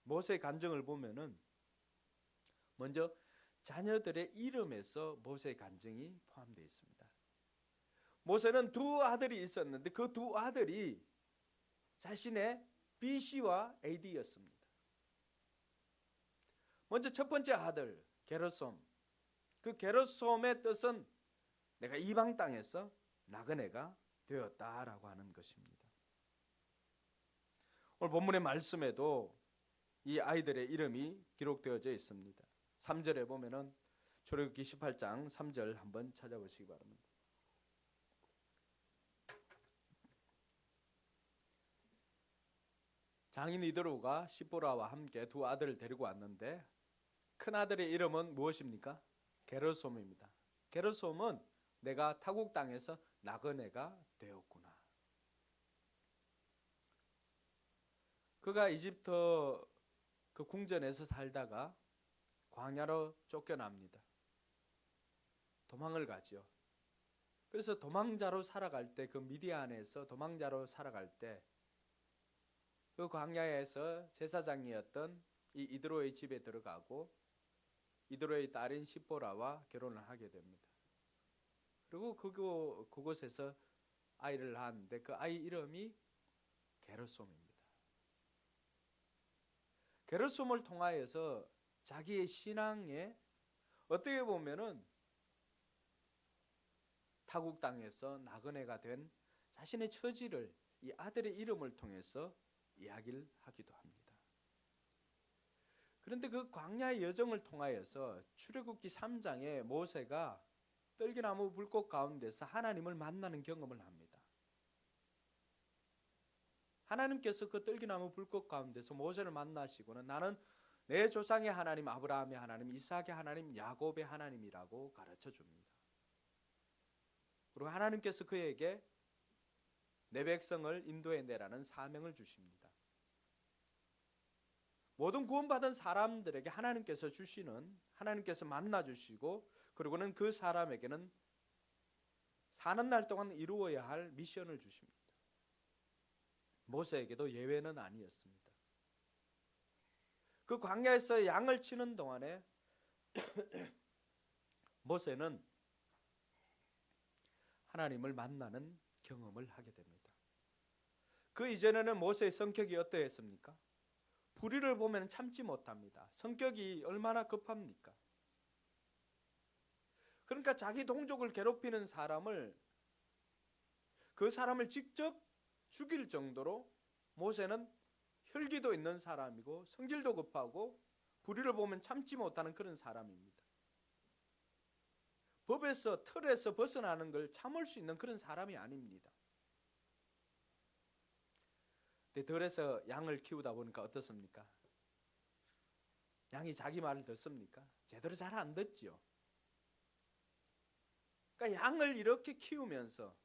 모세의 간증을 보면은 먼저 자녀들의 이름에서 모세의 간증이 포함되어 있습니다. 모세는 두 아들이 있었는데 그 두 아들이 자신의 BC와 AD였습니다. 먼저 첫 번째 아들 게르솜, 그 게르솜의 뜻은 내가 이방 땅에서 나그네가 되었다라고 하는 것입니다. 오늘 본문의 말씀에도 이 아이들의 이름이 기록되어져 있습니다. 3절에 보면은 출애굽기 18장 3절 한번 찾아보시기 바랍니다. 장인 이드로가 시보라와 함께 두 아들을 데리고 왔는데 큰 아들의 이름은 무엇입니까? 게르솜입니다. 게르솜은 내가 타국 땅에서 나그네가 되었구나. 그가 이집트 그 궁전에서 살다가 광야로 쫓겨납니다. 도망을 가죠. 그래서 도망자로 살아갈 때 그 미디안에서 도망자로 살아갈 때 그 광야에서 제사장이었던 이 이드로의 집에 들어가고 이드로의 딸인 시보라와 결혼을 하게 됩니다. 그리고 그곳에서 아이를 낳았는데 그 아이 이름이 게르솜입니다. 게르솜을 통하여서 자기의 신앙에 어떻게 보면은 타국 땅에서 나그네가 된 자신의 처지를 이 아들의 이름을 통해서 이야기를 하기도 합니다. 그런데 그 광야의 여정을 통하여서 출애굽기 3장에 모세가 떨기나무 불꽃 가운데서 하나님을 만나는 경험을 합니다. 하나님께서 그 떨기나무 불꽃 가운데서 모세를 만나시고는 나는 내 조상의 하나님 아브라함의 하나님 이삭의 하나님 야곱의 하나님이라고 가르쳐 줍니다. 그리고 하나님께서 그에게 내 백성을 인도해내라는 사명을 주십니다. 모든 구원받은 사람들에게 하나님께서 주시는 하나님께서 만나주시고 그리고는 그 사람에게는 사는 날 동안 이루어야 할 미션을 주십니다. 모세에게도 예외는 아니었습니다. 그 광야에서 양을 치는 동안에 모세는 하나님을 만나는 경험을 하게 됩니다. 그 이전에는 모세의 성격이 어떠했습니까? 불의를 보면 참지 못합니다. 성격이 얼마나 급합니까? 그러니까 자기 동족을 괴롭히는 사람을 그 사람을 직접 죽일 정도로 모세는 혈기도 있는 사람이고 성질도 급하고 불의를 보면 참지 못하는 그런 사람입니다. 법에서 틀에서 벗어나는 걸 참을 수 있는 그런 사람이 아닙니다. 근데 들에서 양을 키우다 보니까 어떻습니까? 양이 자기 말을 듣습니까? 제대로 잘 안 듣지요. 그러니까 양을 이렇게 키우면서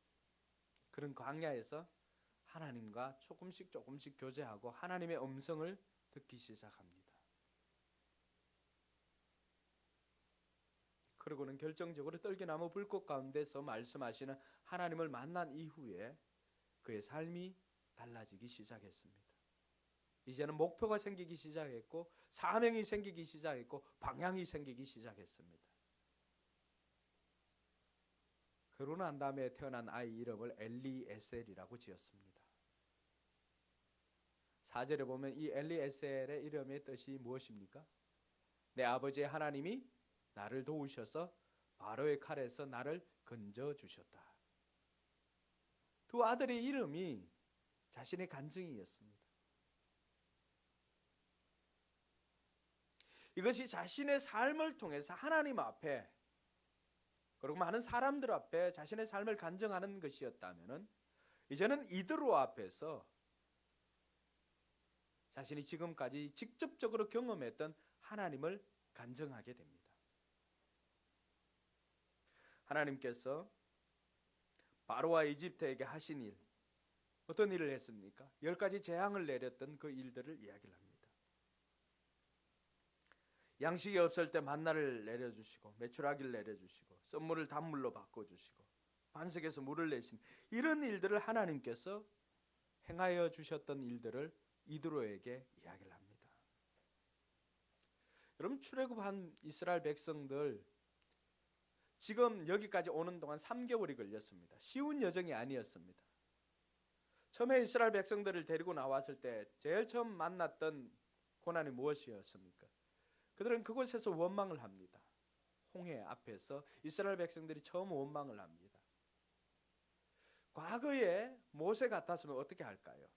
그런 광야에서 하나님과 조금씩 교제하고 하나님의 음성을 듣기 시작합니다. 그러고는 결정적으로 떨기나무 불꽃 가운데서 말씀하시는 하나님을 만난 이후에 그의 삶이 달라지기 시작했습니다. 이제는 목표가 생기기 시작했고 사명이 생기기 시작했고 방향이 생기기 시작했습니다. 그러고 난 다음에 태어난 아이 이름을 엘리에셀이라고 지었습니다. 4절에 보면 이 엘리에셀의 이름의 뜻이 무엇입니까? 내 아버지 하나님이 나를 도우셔서 바로의 칼에서 나를 건져주셨다. 두 아들의 이름이 자신의 간증이었습니다. 이것이 자신의 삶을 통해서 하나님 앞에 그리고 많은 사람들 앞에 자신의 삶을 간증하는 것이었다면 이제는 이드로 앞에서 자신이 지금까지 직접적으로 경험했던 하나님을 간증하게 됩니다. 하나님께서 바로와 이집트에게 하신 일, 어떤 일을 했습니까? 10가지 재앙을 내렸던 그 일들을 이야기를 합니다. 양식이 없을 때 만나를 내려주시고 메추라기를 내려주시고 썬물을 단물로 바꿔주시고 반석에서 물을 내신 이런 일들을 하나님께서 행하여 주셨던 일들을 이드로에게 이야기를 합니다. 그럼 출애굽한 이스라엘 백성들 지금 여기까지 오는 동안 3개월이 걸렸습니다. 쉬운 여정이 아니었습니다. 처음에 이스라엘 백성들을 데리고 나왔을 때 제일 처음 만났던 고난이 무엇이었습니까? 그들은 그곳에서 원망을 합니다. 홍해 앞에서 이스라엘 백성들이 처음 원망을 합니다. 과거에 모세 같았으면 어떻게 할까요?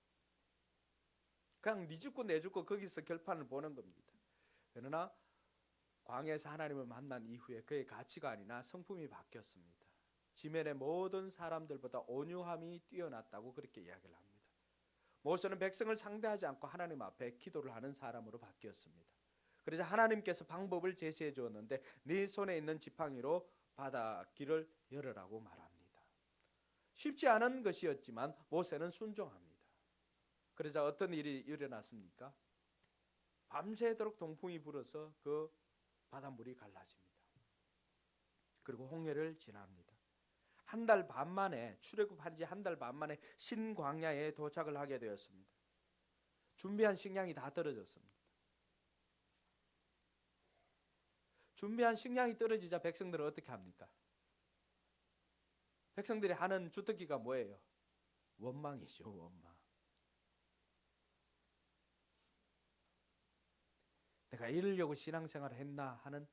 그냥 네 죽고 내 죽고 거기서 결판을 보는 겁니다. 그러나 광야에서 하나님을 만난 이후에 그의 가치관이나 성품이 바뀌었습니다. 지면의 모든 사람들보다 온유함이 뛰어났다고 그렇게 이야기를 합니다. 모세는 백성을 상대하지 않고 하나님 앞에 기도를 하는 사람으로 바뀌었습니다. 그래서 하나님께서 방법을 제시해 주었는데 네 손에 있는 지팡이로 바닷길을 열으라고 말합니다. 쉽지 않은 것이었지만 모세는 순종합니다. 그러자 어떤 일이 일어났습니까? 밤새도록 동풍이 불어서 그 바닷물이 갈라집니다. 그리고 홍해를 지납니다. 한 달 반 만에 출애굽한 지 한 달 반 만에 신광야에 도착을 하게 되었습니다. 준비한 식량이 다 떨어졌습니다. 준비한 식량이 떨어지자 백성들은 어떻게 합니까? 백성들이 하는 주특기가 뭐예요? 원망이죠, 원망. 내가 이러려고 신앙생활을 했나 하는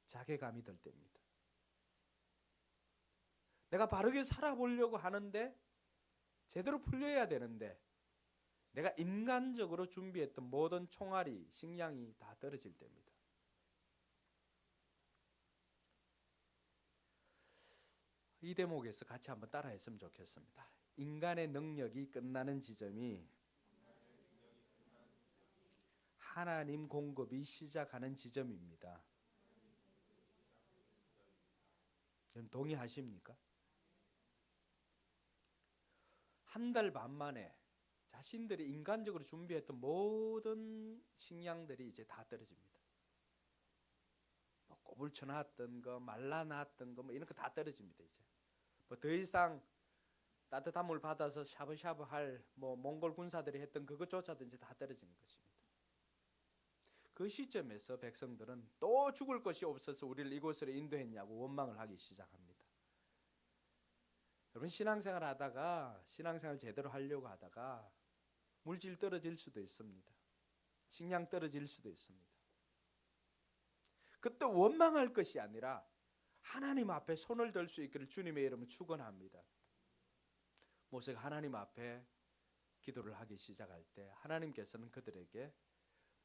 자괴감이 들 때입니다. 내가 바르게 살아보려고 하는데 제대로 풀려야 되는데 내가 인간적으로 준비했던 모든 총알이 식량이 다 떨어질 때입니다. 이 대목에서 같이 한번 따라했으면 좋겠습니다. 인간의 능력이 끝나는 지점이 하나님 공급이 시작하는 지점입니다. 여러분 동의하십니까? 한 달 반 만에 자신들이 인간적으로 준비했던 모든 식량들이 이제 다 떨어집니다. 뭐 꼽을 쳐놨던 거, 말라놨던 거, 뭐 이런 거 다 떨어집니다. 이제 뭐 더 이상 따뜻한 물 받아서 샤브샤브 할 뭐 몽골 군사들이 했던 그것조차도 이제 다 떨어지는 것입니다. 그 시점에서 백성들은 또 죽을 것이 없어서 우리를 이곳으로 인도했냐고 원망을 하기 시작합니다. 여러분 신앙생활 하다가 신앙생활 제대로 하려고 하다가 물질 떨어질 수도 있습니다. 식량 떨어질 수도 있습니다. 그때 원망할 것이 아니라 하나님 앞에 손을 들 수 있기를 주님의 이름으로 축원합니다. 모세가 하나님 앞에 기도를 하기 시작할 때 하나님께서는 그들에게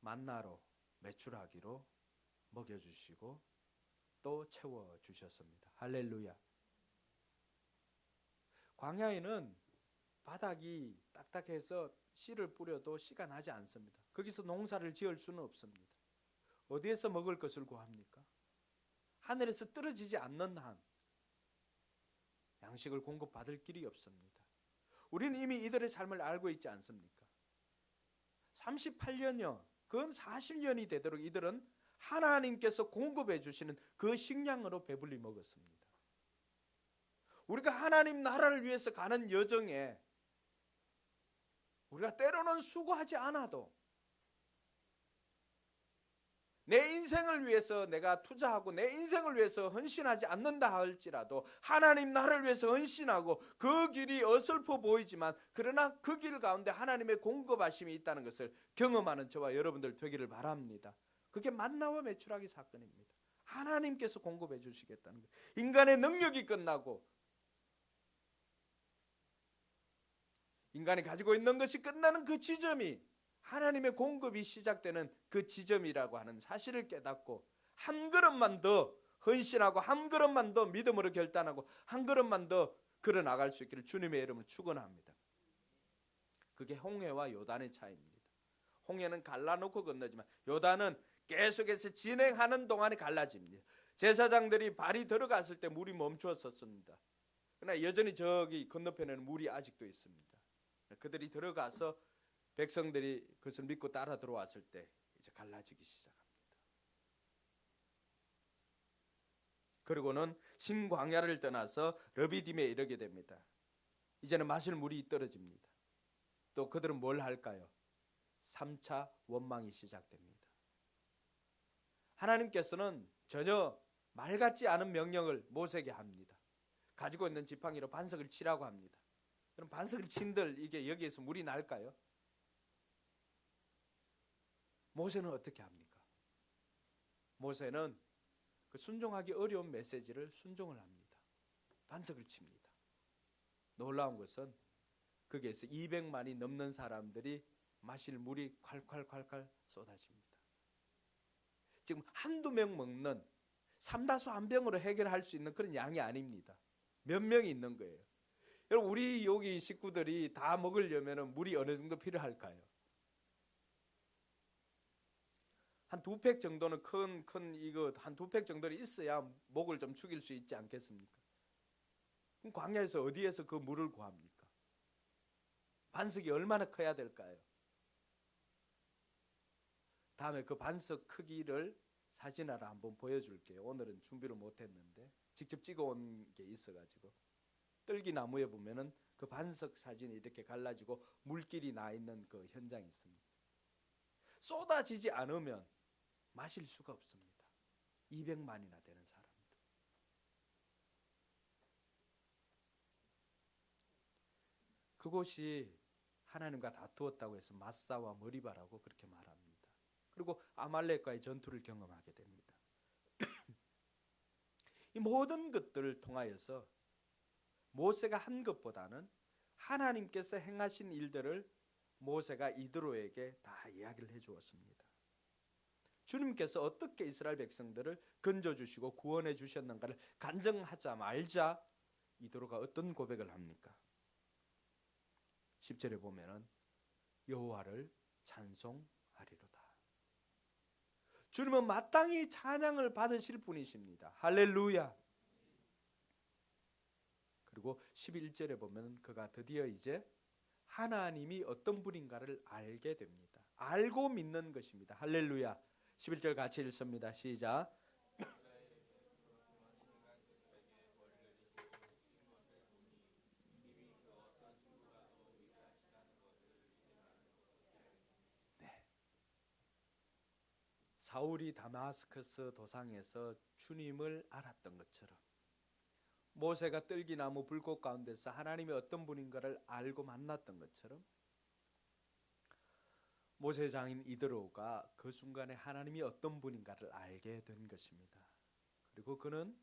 만나로 메추라기로 먹여주시고 또 채워주셨습니다. 할렐루야. 광야에는 바닥이 딱딱해서 씨를 뿌려도 씨가 나지 않습니다. 거기서 농사를 지을 수는 없습니다. 어디에서 먹을 것을 구합니까? 하늘에서 떨어지지 않는 한 양식을 공급받을 길이 없습니다. 우리는 이미 이들의 삶을 알고 있지 않습니까? 38년여, 근 40년이 되도록 이들은 하나님께서 공급해 주시는 그 식량으로 배불리 먹었습니다. 우리가 하나님 나라를 위해서 가는 여정에 우리가 때로는 수고하지 않아도 내 인생을 위해서 내가 투자하고 내 인생을 위해서 헌신하지 않는다 할지라도 하나님 나라를 위해서 헌신하고 그 길이 어설퍼 보이지만 그러나 그 길 가운데 하나님의 공급하심이 있다는 것을 경험하는 저와 여러분들 되기를 바랍니다. 그게 만나와 메추라기 사건입니다. 하나님께서 공급해 주시겠다는 거예요. 인간의 능력이 끝나고 인간이 가지고 있는 것이 끝나는 그 지점이 하나님의 공급이 시작되는 그 지점이라고 하는 사실을 깨닫고 한 걸음만 더 헌신하고 한 걸음만 더 믿음으로 결단하고 한 걸음만 더 걸어 나갈 수 있기를 주님의 이름을 축원합니다. 그게 홍해와 요단의 차이입니다. 홍해는 갈라놓고 건너지만 요단은 계속해서 진행하는 동안에 갈라집니다. 제사장들이 발이 들어갔을 때 물이 멈추었었습니다. 그러나 여전히 저기 건너편에는 물이 아직도 있습니다. 그들이 들어가서 백성들이 그것을 믿고 따라 들어왔을 때 이제 갈라지기 시작합니다. 그리고는 신광야를 떠나서 르비딤에 이르게 됩니다. 이제는 마실 물이 떨어집니다. 또 그들은 뭘 할까요? 3차 원망이 시작됩니다. 하나님께서는 전혀 말 같지 않은 명령을 모세에게 합니다. 가지고 있는 지팡이로 반석을 치라고 합니다. 그럼 반석을 친들 이게 여기에서 물이 날까요? 모세는 어떻게 합니까? 모세는 그 순종하기 어려운 메시지를 순종을 합니다. 반석을 칩니다. 놀라운 것은 거기에서 200만이 넘는 사람들이 마실 물이 콸콸콸콸 쏟아집니다. 지금 한두 명 먹는 삼다수 한 병으로 해결할 수 있는 그런 양이 아닙니다. 몇 명이 있는 거예요. 여러분, 우리 여기 식구들이 다 먹으려면 물이 어느 정도 필요할까요? 한 2팩 정도는 큰 이거 한 2팩 정도는 있어야 목을 좀 축일 수 있지 않겠습니까? 그럼 광야에서 어디에서 그 물을 구합니까? 반석이 얼마나 커야 될까요? 다음에 그 반석 크기를 사진하러 한번 보여줄게요. 오늘은 준비를 못했는데 직접 찍어온 게 있어가지고 뜰기나무에 보면은 그 반석 사진이 이렇게 갈라지고 물길이 나 있는 그 현장이 있습니다. 쏟아지지 않으면 마실 수가 없습니다. 200만이나 되는 사람들. 그곳이 하나님과 다투었다고 해서 마사와 머리바라고 그렇게 말합니다. 그리고 아말렉과의 전투를 경험하게 됩니다. 이 모든 것들을 통하여서 모세가 한 것보다는 하나님께서 행하신 일들을 모세가 이드로에게 다 이야기를 해주었습니다. 주님께서 어떻게 이스라엘 백성들을 건져주시고 구원해 주셨는가를 간증하자 말자 이드로가 어떤 고백을 합니까? 10절에 보면은 여호와를 찬송하리로다. 주님은 마땅히 찬양을 받으실 분이십니다. 할렐루야. 그리고 11절에 보면 그가 드디어 이제 하나님이 어떤 분인가를 알게 됩니다. 알고 믿는 것입니다. 할렐루야. 11절 같이 읽습니다. 시작. 네. 사울이 다마스커스 도상에서 주님을 알았던 것처럼 모세가 뜰기나무 불꽃 가운데서 하나님이 어떤 분인가를 알고 만났던 것처럼 모세 장인 이드로가 그 순간에 하나님이 어떤 분인가를 알게 된 것입니다. 그리고 그는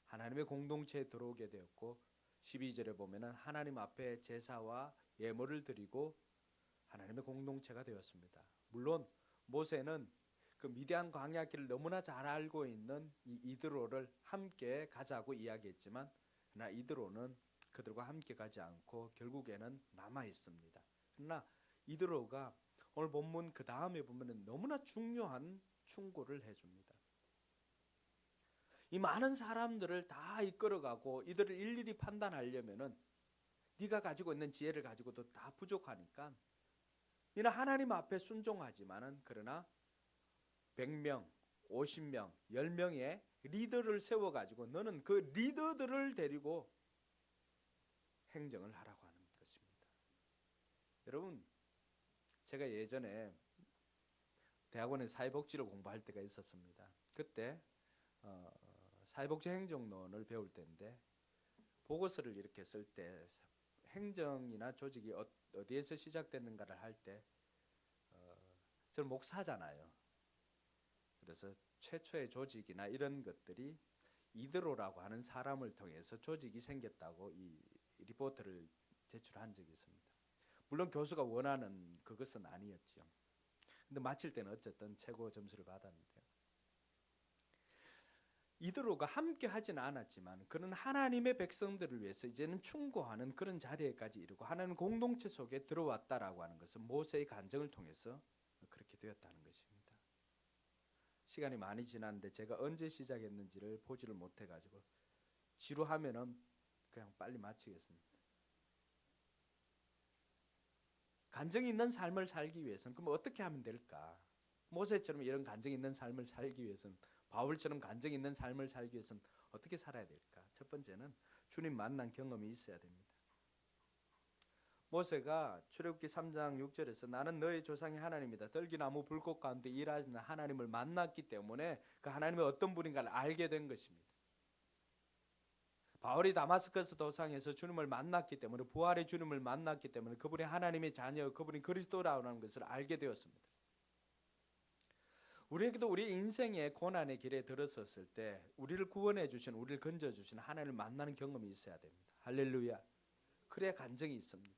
하나님의 공동체에 들어오게 되었고 12절에 보면은 하나님 앞에 제사와 예물을 드리고 하나님의 공동체가 되었습니다. 물론 모세는 그 미디안 광야길을 너무나 잘 알고 있는 이 이드로를 함께 가자고 이야기했지만 그러나 이드로는 그들과 함께 가지 않고 결국에는 남아 있습니다. 그러나 이드로가 오늘 본문 그 다음에 보면은 너무나 중요한 충고를 해줍니다. 이 많은 사람들을 다 이끌어가고 이들을 일일이 판단하려면은 네가 가지고 있는 지혜를 가지고도 다 부족하니까 너는 하나님 앞에 순종하지만은 그러나 100명, 50명, 10명의 리더를 세워가지고 너는 그 리더들을 데리고 행정을 하라고 하는 것입니다. 여러분, 제가 예전에 대학원에 사회복지를 공부할 때가 있었습니다. 그때 사회복지 행정론을 배울 때인데 보고서를 이렇게 쓸 때 행정이나 조직이 어디에서 시작됐는가를 할 때 저는 목사잖아요. 그래서 최초의 조직이나 이런 것들이 이드로라고 하는 사람을 통해서 조직이 생겼다고 이 리포트를 제출한 적이 있습니다. 물론 교수가 원하는 그것은 아니었죠. 근데 마칠 때는 어쨌든 최고 점수를 받았는데요. 이드로가 함께 하지는 않았지만 그는 하나님의 백성들을 위해서 이제는 충고하는 그런 자리에까지 이르고 하나님 공동체 속에 들어왔다라고 하는 것은 모세의 간증을 통해서 그렇게 되었다는 것입니다. 시간이 많이 지났는데 제가 언제 시작했는지를 보지를 못해가지고 지루하면은 그냥 빨리 마치겠습니다. 간증이 있는 삶을 살기 위해서는 그럼 어떻게 하면 될까? 모세처럼 이런 간증이 있는 삶을 살기 위해서는 바울처럼 간증이 있는 삶을 살기 위해서는 어떻게 살아야 될까? 첫 번째는 주님 만난 경험이 있어야 됩니다. 모세가 출애굽기 3장 6절에서 나는 너의 조상의 하나님이다. 떨기나무 불꽃 가운데 일하시는 하나님을 만났기 때문에 그 하나님이 어떤 분인가를 알게 된 것입니다. 바울이 다마스커스 도상에서 주님을 만났기 때문에, 부활의 주님을 만났기 때문에 그분이 하나님의 자녀, 그분이 그리스도라는 것을 알게 되었습니다. 우리에게도 우리 인생의 고난의 길에 들어섰을 때 우리를 구원해 주신, 우리를 건져 주신 하나님을 만나는 경험이 있어야 됩니다. 할렐루야. 그래야 간증이 있습니다.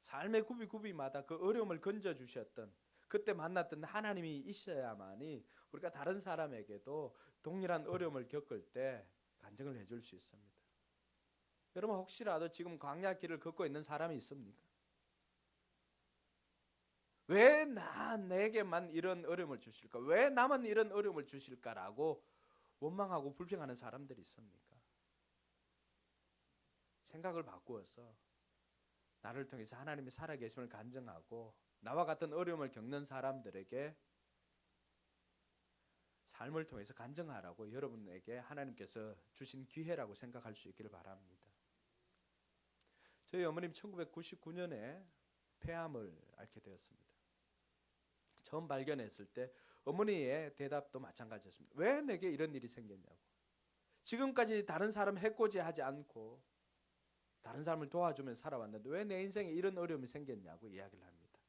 삶의 구비구비마다 그 어려움을 건져 주셨던, 그때 만났던 하나님이 있어야만이 우리가 다른 사람에게도 동일한 어려움을 겪을 때 간증을 해줄 수 있습니다. 여러분, 혹시라도 지금 광야 길을 걷고 있는 사람이 있습니까? 왜 내게만 이런 어려움을 주실까? 왜 나만 이런 어려움을 주실까라고 원망하고 불평하는 사람들이 있습니까? 생각을 바꾸어서 나를 통해서 하나님이 살아계심을 간증하고 나와 같은 어려움을 겪는 사람들에게 삶을 통해서 간증하라고 여러분에게 하나님께서 주신 기회라고 생각할 수 있기를 바랍니다. 저희 어머님 1999년에 폐암을 앓게 되었습니다. 처음 발견했을 때 어머니의 대답도 마찬가지였습니다. 왜 내게 이런 일이 생겼냐고. 지금까지 다른 사람 해코지하지 않고 다른 사람을 도와주면서 살아왔는데 왜 내 인생에 이런 어려움이 생겼냐고 이야기를 합니다.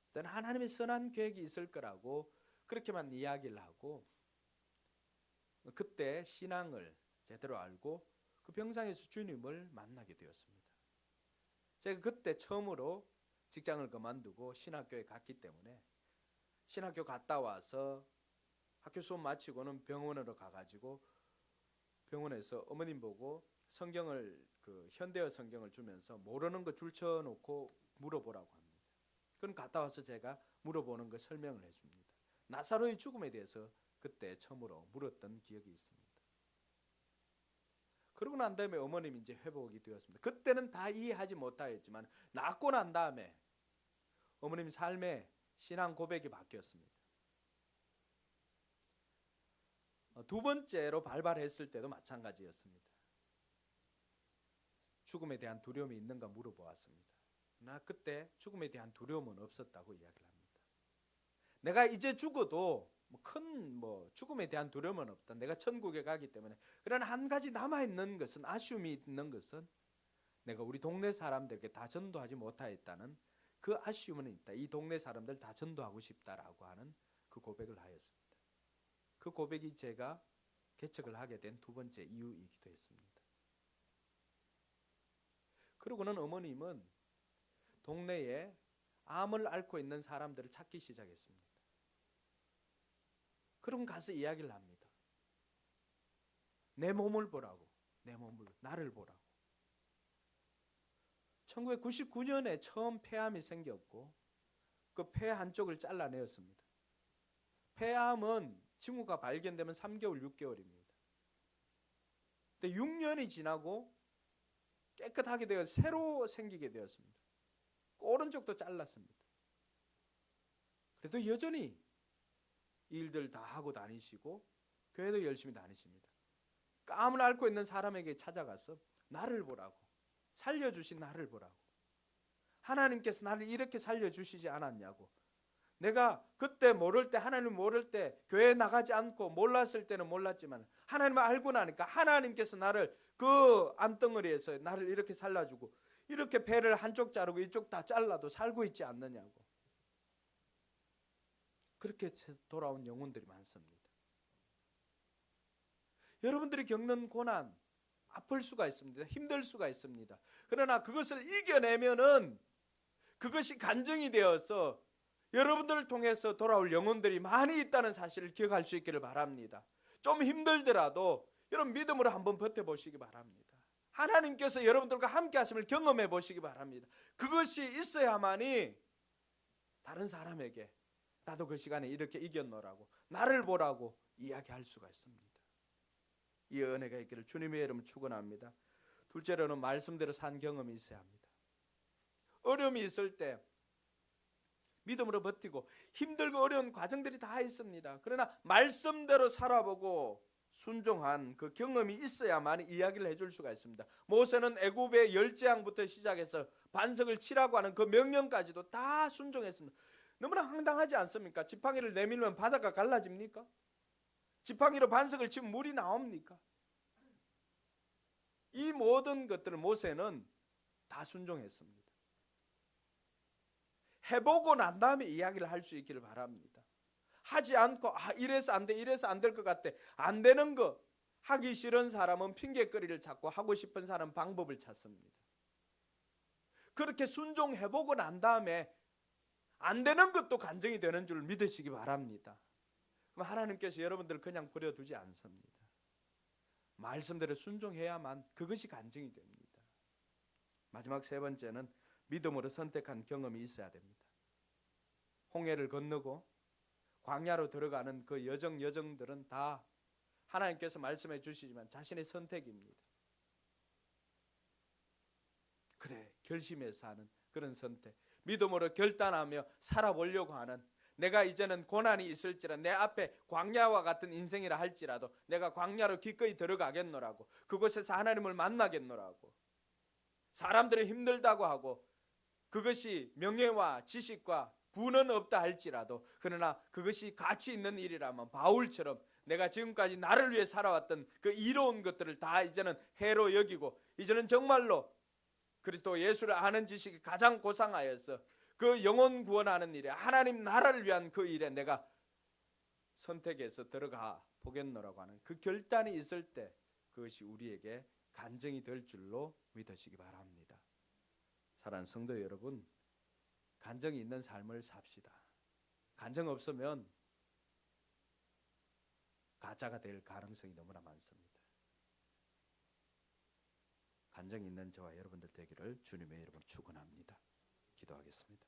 일단 하나님의 선한 계획이 있을 거라고 그렇게만 이야기를 하고, 그때 신앙을 제대로 알고 그 병상에서 주님을 만나게 되었습니다. 제가 그때 처음으로 직장을 그만두고 신학교에 갔기 때문에 신학교 갔다 와서 학교 수업 마치고는 병원으로 가가지고 병원에서 어머님 보고 성경을, 그 현대어 성경을 주면서 모르는 거 줄쳐놓고 물어보라고 합니다. 그럼 갔다 와서 제가 물어보는 거 설명을 해줍니다. 나사로의 죽음에 대해서 그때 처음으로 물었던 기억이 있습니다. 그러고 난 다음에 어머님이 이제 회복이 되었습니다. 그때는 다 이해하지 못하였지만 낫고 난 다음에 어머님 삶의 신앙 고백이 바뀌었습니다. 두 번째로 발발했을 때도 마찬가지였습니다. 죽음에 대한 두려움이 있는가 물어보았습니다. 나 그때 죽음에 대한 두려움은 없었다고 이야기를 합니다. 내가 이제 죽어도 큰 죽음에 대한 두려움은 없다. 내가 천국에 가기 때문에. 그러나 한 가지 남아있는 것은, 아쉬움이 있는 것은 내가 우리 동네 사람들에게 다 전도하지 못하였다는 그 아쉬움은 있다. 이 동네 사람들 다 전도하고 싶다라고 하는 그 고백을 하였습니다. 그 고백이 제가 개척을 하게 된 두 번째 이유이기도 했습니다. 그러고는 어머님은 동네에 암을 앓고 있는 사람들을 찾기 시작했습니다. 그럼 가서 이야기를 합니다. 내 몸을 보라고, 내 몸을, 나를 보라고. 1999년에 처음 폐암이 생겼고 그 폐 한쪽을 잘라내었습니다. 폐암은 징후가 발견되면 3개월, 6개월입니다. 근데 6년이 지나고 깨끗하게 되어 새로 생기게 되었습니다. 오른쪽도 잘랐습니다. 그래도 여전히 일들 다 하고 다니시고 교회도 열심히 다니십니다. 암을 앓고 있는 사람에게 찾아가서 나를 보라고, 살려주신 나를 보라고, 하나님께서 나를 이렇게 살려주시지 않았냐고, 내가 그때 모를 때, 하나님 모를 때 교회 나가지 않고 몰랐을 때는 몰랐지만 하나님을 알고 나니까 하나님께서 나를 그 암덩어리에서 나를 이렇게 살려주고 이렇게 배를 한쪽 자르고 이쪽 다 잘라도 살고 있지 않느냐고. 그렇게 돌아온 영혼들이 많습니다. 여러분들이 겪는 고난, 아플 수가 있습니다. 힘들 수가 있습니다. 그러나 그것을 이겨내면은 그것이 간증이 되어서 여러분들을 통해서 돌아올 영혼들이 많이 있다는 사실을 기억할 수 있기를 바랍니다. 좀 힘들더라도 여러분 믿음으로 한번 버텨보시기 바랍니다. 하나님께서 여러분들과 함께 하심을 경험해 보시기 바랍니다. 그것이 있어야만이 다른 사람에게 나도 그 시간에 이렇게 이겨놓으라고, 나를 보라고 이야기할 수가 있습니다. 이 은혜가 있기를 주님의 이름을 축원합니다. 둘째로는 말씀대로 산 경험이 있어야 합니다. 어려움이 있을 때 믿음으로 버티고 힘들고 어려운 과정들이 다 있습니다. 그러나 말씀대로 살아보고 순종한 그 경험이 있어야만 이야기를 해줄 수가 있습니다. 모세는 애굽의 열재앙부터 시작해서 반석을 치라고 하는 그 명령까지도 다 순종했습니다. 너무나 황당하지 않습니까? 지팡이를 내밀면 바다가 갈라집니까? 지팡이로 반석을 치면 물이 나옵니까? 이 모든 것들을 모세는 다 순종했습니다. 해보고 난 다음에 이야기를 할 수 있기를 바랍니다. 하지 않고 이래서 안 돼, 이래서 안 될 것 같아, 안 되는 거 하기 싫은 사람은 핑계거리를 찾고 하고 싶은 사람은 방법을 찾습니다. 그렇게 순종해보고 난 다음에 안 되는 것도 간증이 되는 줄 믿으시기 바랍니다. 그럼 하나님께서 여러분들을 그냥 버려두지 않습니다. 말씀대로 순종해야만 그것이 간증이 됩니다. 마지막 세 번째는 믿음으로 선택한 경험이 있어야 됩니다. 홍해를 건너고 광야로 들어가는 그 여정들은 다 하나님께서 말씀해 주시지만 자신의 선택입니다. 그래, 결심해서 하는 그런 선택, 믿음으로 결단하며 살아보려고 하는, 내가 이제는 고난이 있을지라 내 앞에 광야와 같은 인생이라 할지라도 내가 광야로 기꺼이 들어가겠노라고, 그곳에서 하나님을 만나겠노라고, 사람들이 힘들다고 하고 그것이 명예와 지식과 부는 없다 할지라도 그러나 그것이 가치 있는 일이라면 바울처럼 내가 지금까지 나를 위해 살아왔던 그 이로운 것들을 다 이제는 해로 여기고 이제는 정말로 그리스도 예수를 아는 지식이 가장 고상하여서 그 영혼 구원하는 일에, 하나님 나라를 위한 그 일에 내가 선택해서 들어가 보겠노라고 하는 그 결단이 있을 때 그것이 우리에게 간증이 될 줄로 믿으시기 바랍니다. 사랑하는 성도 여러분, 간증이 있는 삶을 삽시다. 간증 없으면 가짜가 될 가능성이 너무나 많습니다. 간증이 있는 저와 여러분들 되기를 주님의 이름으로 축원합니다. 기도하겠습니다.